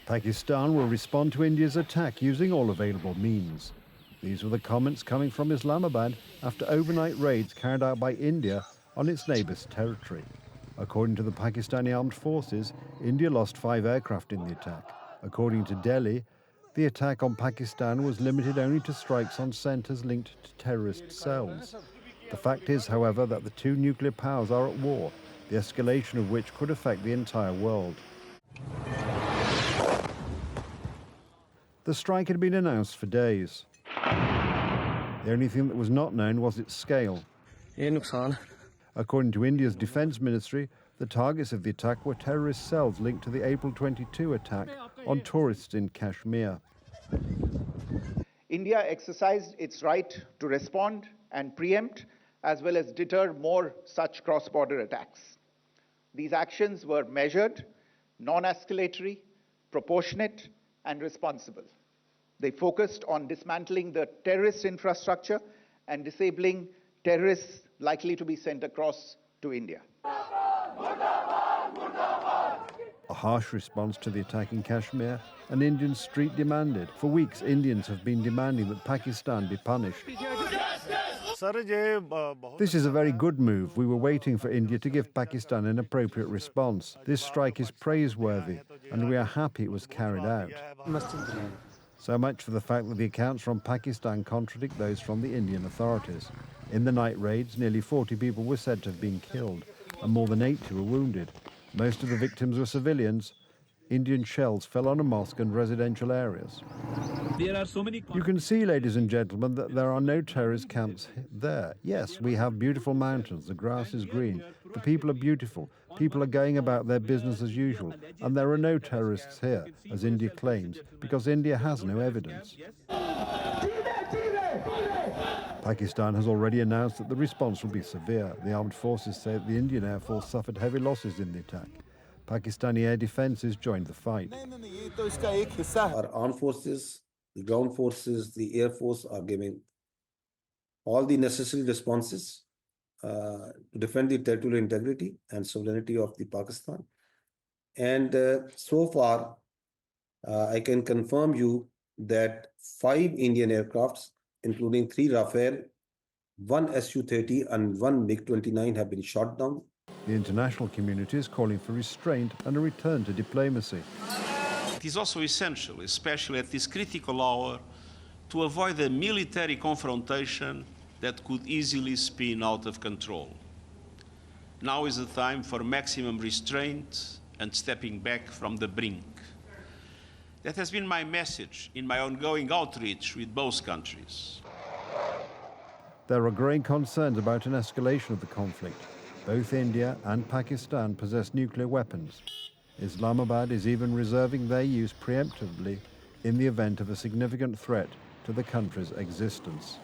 Pakistan will respond to India's attack using all available means. These were the comments coming from Islamabad after overnight raids carried out by India on its neighbour's territory. According to the Pakistani armed forces, India lost 5 aircraft in the attack. According to Delhi, the attack on Pakistan was limited only to strikes on centres linked to terrorist cells. The fact is, however, that the two nuclear powers are at war, the escalation of which could affect the entire world. The strike had been announced for days. The only thing that was not known was its scale. According to India's defence ministry, the targets of the attack were terrorist cells linked to the April 22 attack on tourists in Kashmir. India exercised its right to respond and preempt, as well as deter more such cross-border attacks. These actions were measured, non-escalatory, proportionate, and responsible. They focused on dismantling the terrorist infrastructure and disabling terrorists likely to be sent across to India. A harsh response to the attack in Kashmir, an Indian street demanded. For weeks, Indians have been demanding that Pakistan be punished. This is a very good move. We were waiting for India to give Pakistan an appropriate response. This strike is praiseworthy, and we are happy it was carried out. So much for the fact that the accounts from Pakistan contradict those from the Indian authorities. In the night raids, nearly 40 people were said to have been killed, and more than 80 were wounded. Most of the victims were civilians. Indian shells fell on a mosque and residential areas. You can see, ladies and gentlemen, that there are no terrorist camps there. Yes, we have beautiful mountains, the grass is green, the people are beautiful, people are going about their business as usual, and there are no terrorists here, as India claims, because India has no evidence. Pakistan has already announced that the response will be severe. The armed forces say that the Indian Air Force suffered heavy losses in the attack. Pakistani air defences joined the fight. Our armed forces, the ground forces, the air force are giving all the necessary responses to defend the territorial integrity and sovereignty of the Pakistan. And so far, I can confirm you that 5 Indian aircrafts, including 3 Rafale, 1 Su-30 and 1 MiG-29 have been shot down. The international community is calling for restraint and a return to diplomacy. It is also essential, especially at this critical hour, to avoid a military confrontation that could easily spin out of control. Now is the time for maximum restraint and stepping back from the brink. That has been my message in my ongoing outreach with both countries. There are growing concerns about an escalation of the conflict. Both India and Pakistan possess nuclear weapons. Islamabad is even reserving their use preemptively in the event of a significant threat to the country's existence.